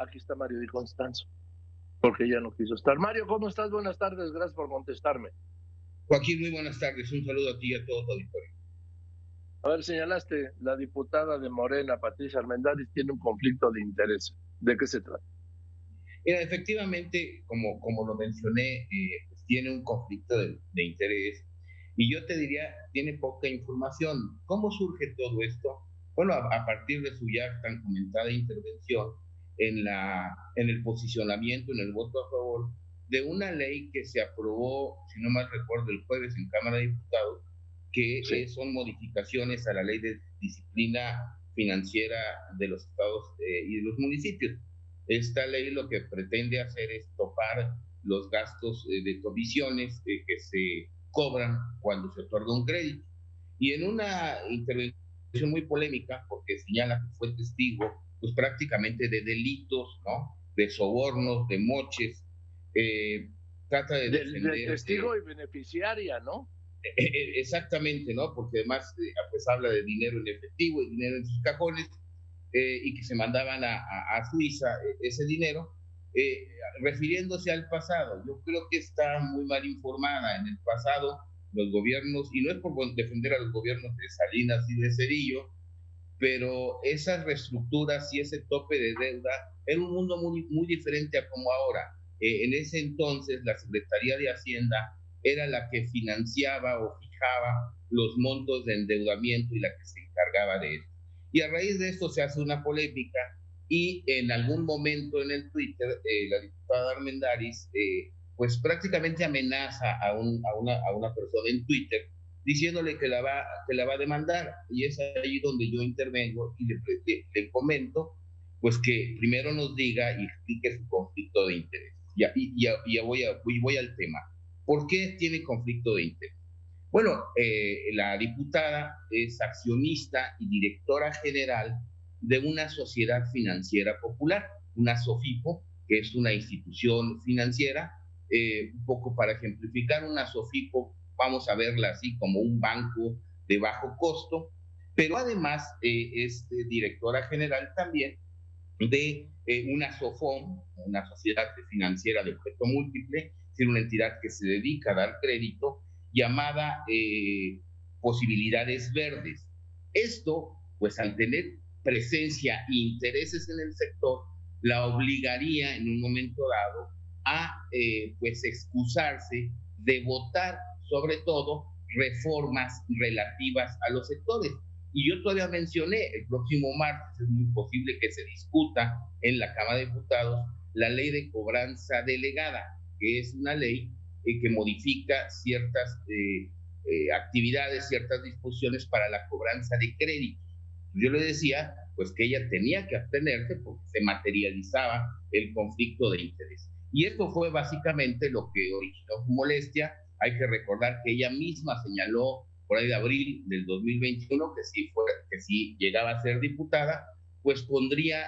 aquí está Mario Di Constanzo, porque ya no quiso estar. Mario, ¿cómo estás? Buenas tardes, gracias por contestarme. Joaquín, muy buenas tardes. Un saludo a ti y a todos los auditores. A ver, señalaste, la diputada de Morena, Patricia Armendáriz, tiene un conflicto de interés. ¿De qué se trata? Mira, efectivamente, como lo mencioné, pues tiene un conflicto de interés y yo te diría, tiene poca información. ¿Cómo surge todo esto? Bueno, a partir de su ya tan comentada intervención en el posicionamiento, en el voto a favor de una ley que se aprobó, si no mal recuerdo, el jueves en Cámara de Diputados, que Sí. son modificaciones a la ley de disciplina financiera de los estados y de los municipios. Esta ley lo que pretende hacer es topar los gastos de comisiones que se cobran cuando se otorga un crédito. Y en una intervención muy polémica, porque señala que fue testigo, pues prácticamente de delitos, ¿no? De sobornos, de moches, trata de De defender testigo y beneficiaria, ¿no? exactamente, ¿no? Porque además pues habla de dinero en efectivo y dinero en sus cajones, y que se mandaban a Suiza ese dinero, refiriéndose al pasado. Yo creo que está muy mal informada. En el pasado, los gobiernos, y no es por defender a los gobiernos de Salinas y de Cedillo, pero esas reestructuras y ese tope de deuda era un mundo muy diferente a como ahora. En ese entonces, la Secretaría de Hacienda era la que financiaba o fijaba los montos de endeudamiento y la que se encargaba de eso. Y a raíz de esto se hace una polémica y en algún momento en el Twitter, la diputada Armendáriz, pues prácticamente amenaza a una persona en Twitter diciéndole que la va a demandar. Y es ahí donde yo intervengo y le comento, pues que primero nos diga y explique su conflicto de interés. Ya voy al tema. ¿Por qué tiene conflicto de interés? Bueno, la diputada es accionista y directora general de una sociedad financiera popular, una SOFIPO, que es una institución financiera. Un poco para ejemplificar, una SOFIPO, vamos a verla así como un banco de bajo costo, pero además es directora general también de una SOFOM, una sociedad financiera de objeto múltiple, es decir, una entidad que se dedica a dar crédito, llamada Posibilidades Verdes. Esto, pues al tener presencia e intereses en el sector, la obligaría en un momento dado a pues excusarse de votar sobre todo reformas relativas a los sectores. Y yo todavía mencioné, el próximo martes es muy posible que se discuta en la Cámara de Diputados la ley de cobranza delegada, que es una ley que modifica ciertas actividades, ciertas disposiciones para la cobranza de créditos. Yo le decía, pues que ella tenía que abstenerse porque se materializaba el conflicto de interés. Y esto fue básicamente lo que originó su molestia. Hay que recordar que ella misma señaló por ahí de abril del 2021 que si llegaba a ser diputada, pues pondría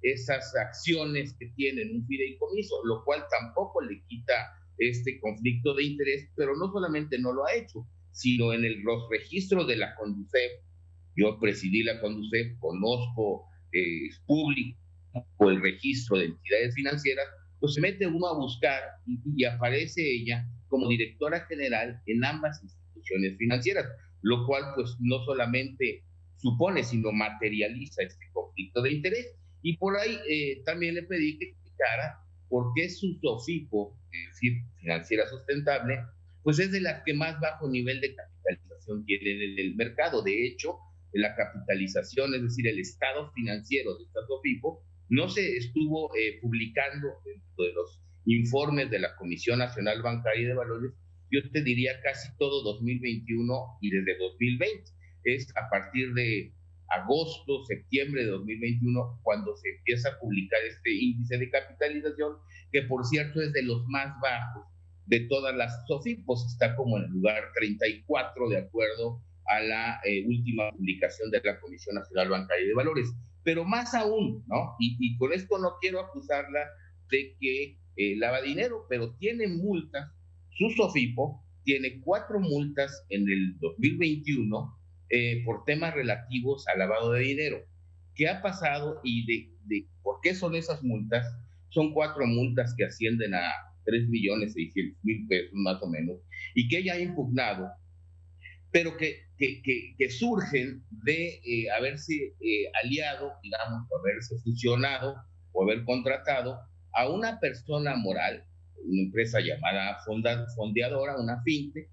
esas acciones que tienen un fideicomiso, lo cual tampoco le quita este conflicto de interés, pero no solamente no lo ha hecho, sino en los registros de la CONDUCEF. Yo presidí la CONDUCEF, conozco, es público el registro de entidades financieras, pues se mete uno a buscar y aparece ella como directora general en ambas instituciones financieras, lo cual pues no solamente supone, sino materializa este conflicto de interés. Y por ahí también le pedí que explicara por qué su SOFIPO, es decir, financiera sustentable, pues es de las que más bajo nivel de capitalización tienen en el mercado. De hecho, la capitalización, es decir, el estado financiero de esta SOFIPO, no se estuvo publicando dentro de los informes de la Comisión Nacional Bancaria y de Valores, yo te diría casi todo 2021 y desde 2020. Es a partir de agosto, septiembre de 2021, cuando se empieza a publicar este índice de capitalización, que por cierto es de los más bajos de todas las SOFIPOS, está como en el lugar 34 de acuerdo a la última publicación de la Comisión Nacional Bancaria y de Valores. Pero más aún, ¿no? Y con esto no quiero acusarla de que lava dinero, pero tiene multas, su SOFIPO tiene 4 multas en el 2021 por temas relativos al lavado de dinero. ¿Qué ha pasado y de ¿Por qué son esas multas? Son 4 multas que ascienden a 3.600.000 pesos más o menos, y que ella ha impugnado, pero que surgen de haberse aliado, digamos, o haberse fusionado o haber contratado a una persona moral, una empresa llamada fondeadora, una fintech,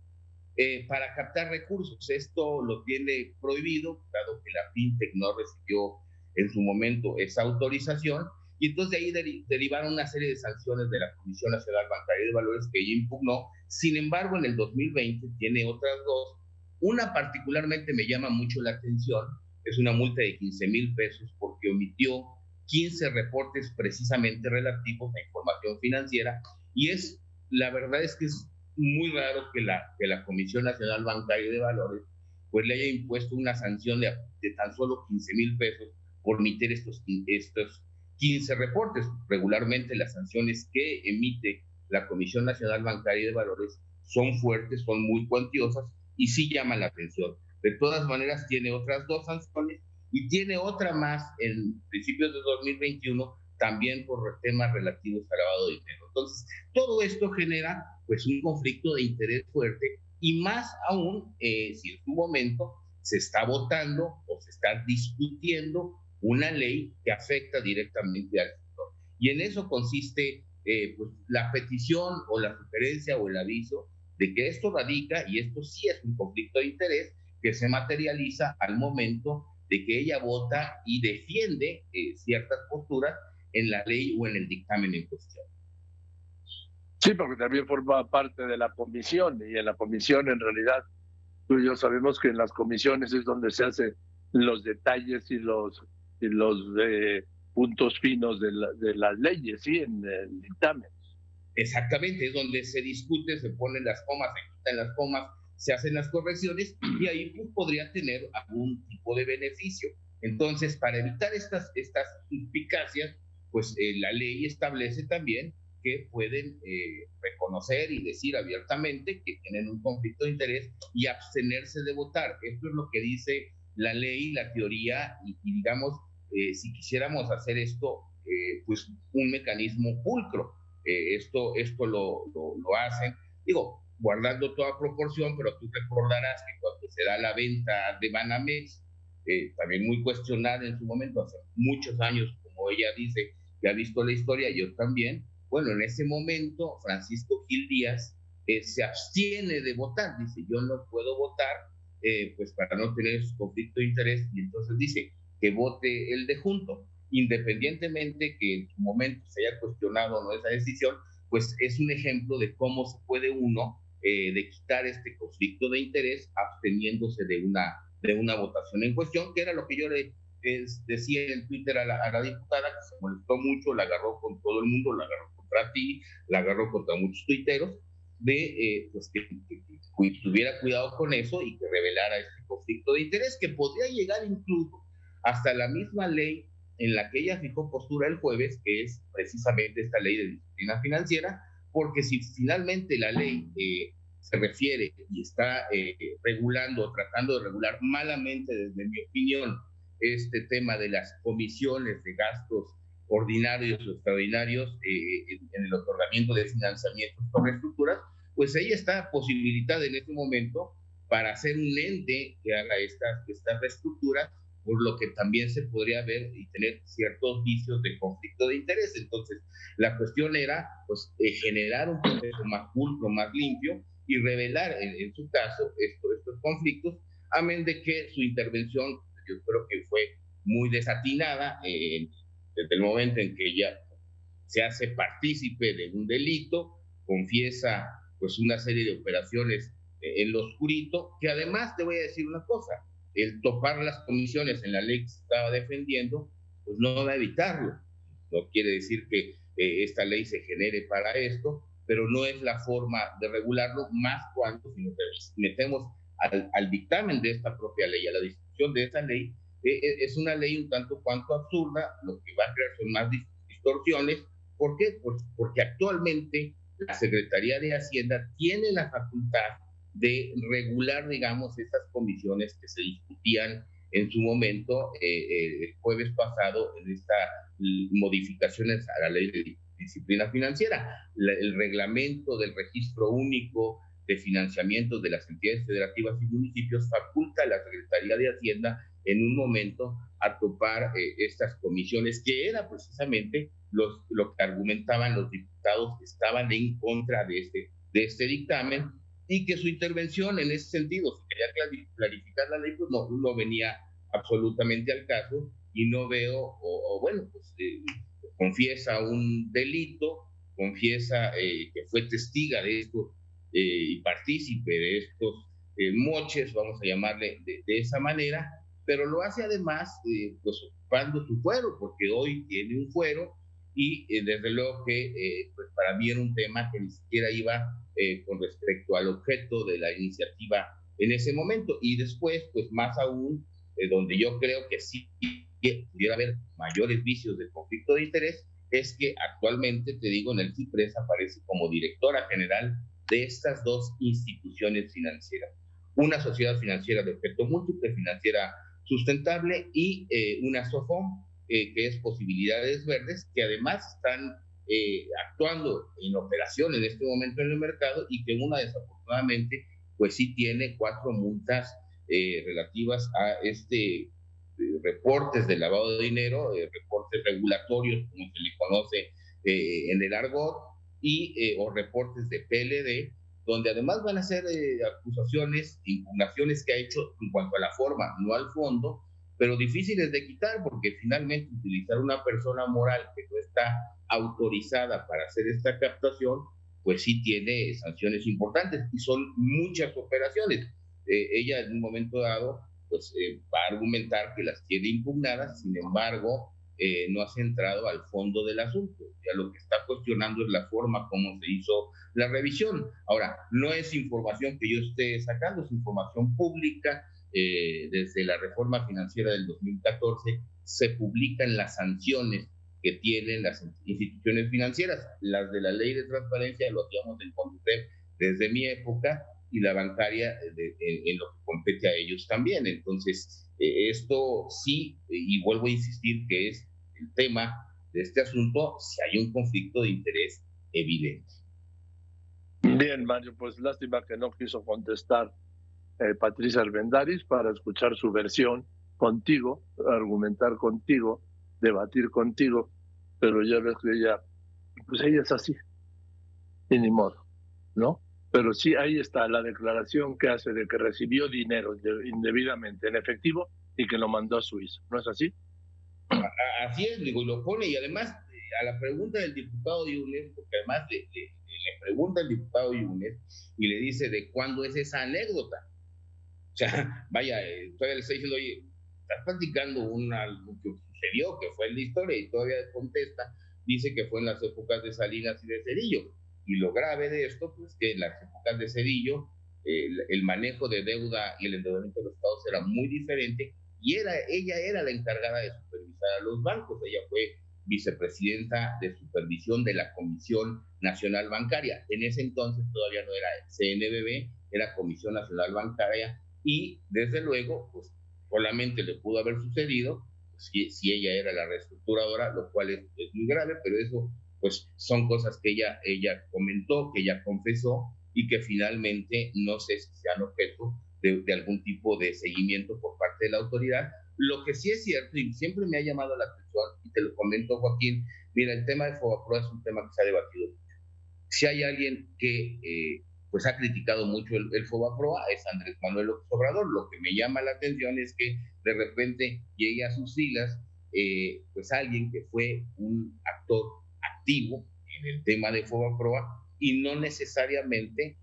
para captar recursos. Esto lo tiene prohibido, dado que la fintech no recibió en su momento esa autorización, y entonces de ahí derivaron una serie de sanciones de la Comisión Nacional Bancaria de Valores que ella impugnó. Sin embargo, en el 2020 tiene otras dos. Una particularmente me llama mucho la atención, es una multa de 15,000 pesos porque omitió 15 reportes precisamente relativos a información financiera, y la verdad es que es muy raro que la Comisión Nacional Bancaria de Valores pues le haya impuesto una sanción de tan solo 15,000 pesos por emitir estos 15 reportes. Regularmente las sanciones que emite la Comisión Nacional Bancaria de Valores son fuertes, son muy cuantiosas y sí llaman la atención. De todas maneras, tiene otras 2 sanciones y tiene otra más en principios de 2021, también por temas relativos al lavado de dinero. Entonces, todo esto genera pues un conflicto de interés fuerte, y más aún si en su momento se está votando o se está discutiendo una ley que afecta directamente al sector. Y en eso consiste pues, la petición o la sugerencia o el aviso de que esto radica, y esto sí es un conflicto de interés que se materializa al momento de que ella vota y defiende ciertas posturas en la ley o en el dictamen en cuestión. Sí, porque también forma parte de la comisión, y en la comisión en realidad tú y yo sabemos que en las comisiones es donde se hacen los detalles y los puntos finos de las leyes, sí, en el dictamen. Exactamente, es donde se discute, se ponen las comas, se quitan las comas, se hacen las correcciones, y ahí pues, podría tener algún tipo de beneficio. Entonces, para evitar estas suspicacias, pues la ley establece también que pueden reconocer y decir abiertamente que tienen un conflicto de interés y abstenerse de votar. Esto es lo que dice la ley, la teoría, y digamos, si quisiéramos hacer esto, pues un mecanismo pulcro. Esto lo hacen, digo, guardando toda proporción, pero tú recordarás que cuando se da la venta de Banamex, también muy cuestionada en su momento, hace muchos años, como ella dice, que ha visto la historia, yo también. Bueno, en ese momento, Francisco Gil Díaz se abstiene de votar, dice, yo no puedo votar, pues para no tener su conflicto de interés, y entonces dice que vote el de junto, independientemente que en su momento se haya cuestionado o no esa decisión, pues es un ejemplo de cómo se puede uno de quitar este conflicto de interés absteniéndose de una votación en cuestión, que era lo que yo le decía en Twitter a la diputada, que se molestó mucho, la agarró con todo el mundo, la agarró contra ti, la agarró contra muchos tuiteros, de pues que tuviera cuidado con eso y que revelara este conflicto de interés, que podría llegar incluso hasta la misma ley en la que ella fijó postura el jueves, que es precisamente esta ley de disciplina financiera, porque si finalmente la ley se refiere y está regulando, tratando de regular malamente, desde mi opinión, este tema de las comisiones de gastos ordinarios o extraordinarios en el otorgamiento de financiamientos sobre estructuras, pues ella está posibilitada en este momento para hacer un ente que haga estas reestructuras, por lo que también se podría ver y tener ciertos vicios de conflicto de interés. Entonces, la cuestión era pues, generar un proceso más pulcro, más limpio, y revelar en su caso estos conflictos, amén de que su intervención, yo creo que fue muy desatinada desde el momento en que ella se hace partícipe de un delito, confiesa pues una serie de operaciones en lo oscurito, que además te voy a decir una cosa, el topar las comisiones en la ley que se estaba defendiendo, pues no va a evitarlo. No quiere decir que esta ley se genere para esto, pero no es la forma de regularlo, más cuando si nos metemos al dictamen de esta propia ley, a la discusión de esta ley, es una ley un tanto cuanto absurda, lo que va a crear son más distorsiones. ¿Por qué? Pues porque actualmente la Secretaría de Hacienda tiene la facultad de regular, digamos, estas comisiones que se discutían en su momento, el jueves pasado, en estas modificaciones a la ley de disciplina financiera. El reglamento del registro único de financiamiento de las entidades federativas y municipios faculta a la Secretaría de Hacienda en un momento a topar estas comisiones, que era precisamente lo que argumentaban los diputados que estaban en contra de este dictamen, y que su intervención en ese sentido, si quería clarificar la ley, pues no venía absolutamente al caso, y no veo, bueno, pues confiesa un delito, confiesa que fue testiga de esto y partícipe de estos moches, vamos a llamarle de esa manera, pero lo hace además pues ocupando su fuero, porque hoy tiene un fuero, y desde luego que pues para mí era un tema que ni siquiera iba con respecto al objeto de la iniciativa en ese momento, y después pues más aún donde yo creo que sí pudiera haber mayores vicios de conflicto de interés, es que actualmente, te digo, en el CIPRES aparece como directora general de estas dos instituciones financieras, una sociedad financiera de objeto múltiple, financiera sustentable, y una SOFOM, que es Posibilidades Verdes, que además están actuando en operación en este momento en el mercado, y que una desafortunadamente pues sí tiene 4 multas relativas a reportes de lavado de dinero, reportes regulatorios, como se le conoce en el argot, y o reportes de PLD, donde además van a ser acusaciones, impugnaciones que ha hecho en cuanto a la forma, no al fondo, pero difíciles de quitar, porque finalmente utilizar una persona moral que no está autorizada para hacer esta captación, pues sí tiene sanciones importantes, y son muchas operaciones. Ella en un momento dado pues va a argumentar que las tiene impugnadas, sin embargo no ha centrado al fondo del asunto. Ya lo que está cuestionando es la forma como se hizo la revisión. Ahora, no es información que yo esté sacando, es información pública. Desde la reforma financiera del 2014 se publican las sanciones que tienen las instituciones financieras. Las de la ley de transparencia lo hacíamos en CONDUCEF desde mi época, y la bancaria en lo que compete a ellos también. Entonces, esto sí, y vuelvo a insistir que es el tema de este asunto, si hay un conflicto de interés evidente. Bien, Mario, pues lástima que no quiso contestar Patricia Armendáriz para escuchar su versión contigo, argumentar contigo, debatir contigo, pero ya ves que ella es así, y ni modo, ¿no? Pero sí, ahí está la declaración que hace de que recibió dinero indebidamente en efectivo y que lo mandó a Suiza, ¿no es así? Así es, digo, y lo pone, y además a la pregunta del diputado Yunes, porque además le pregunta el diputado Yunes y le dice de cuándo es esa anécdota. O sea, vaya, todavía le está diciendo, oye, estás platicando algo que sucedió, que fue en la historia, y todavía contesta, dice que fue en las épocas de Salinas y de Zedillo. Y lo grave de esto, pues que en las épocas de Zedillo, el manejo de deuda y el endeudamiento de los estados era muy diferente, y ella era la encargada de supervisar a los bancos. Ella fue vicepresidenta de supervisión de la Comisión Nacional Bancaria. En ese entonces todavía no era CNBB, era Comisión Nacional Bancaria, y desde luego, pues solamente le pudo haber sucedido pues, si ella era la reestructuradora, lo cual es muy grave, pero eso pues son cosas que ella comentó, que ella confesó, y que finalmente no sé si sean objeto de algún tipo de seguimiento por parte de la autoridad. Lo que sí es cierto, y siempre me ha llamado la atención, y te lo comento, Joaquín, mira, el tema de FOBAPROA es un tema que se ha debatido mucho. Si hay alguien que pues ha criticado mucho el FOBAPROA, es Andrés Manuel López Obrador. Lo que me llama la atención es que de repente llegue a sus filas pues alguien que fue un actor activo en el tema de FOBAPROA, y no necesariamente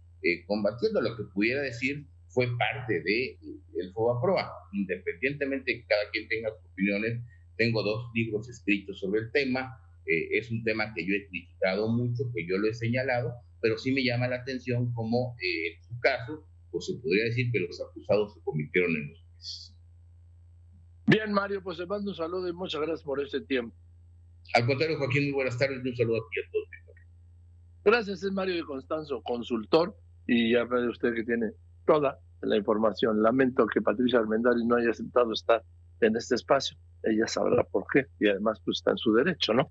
combatiendo. Lo que pudiera decir fue parte del FOBAPROA, independientemente de que cada quien tenga sus opiniones. Tengo 2 libros escritos sobre el tema. Es un tema que yo he criticado mucho, que yo lo he señalado, pero sí me llama la atención cómo en su caso, pues se podría decir que los acusados se convirtieron en los jueces. Bien, Mario, pues te mando un saludo y muchas gracias por este tiempo. Al contrario, Joaquín, muy buenas tardes y un saludo a ti a todos. Gracias, es Mario de Constanzo, consultor, y ya ve usted que tiene toda la información. Lamento que Patricia Armendáriz no haya aceptado estar en este espacio. Ella sabrá por qué y además pues está en su derecho, ¿no?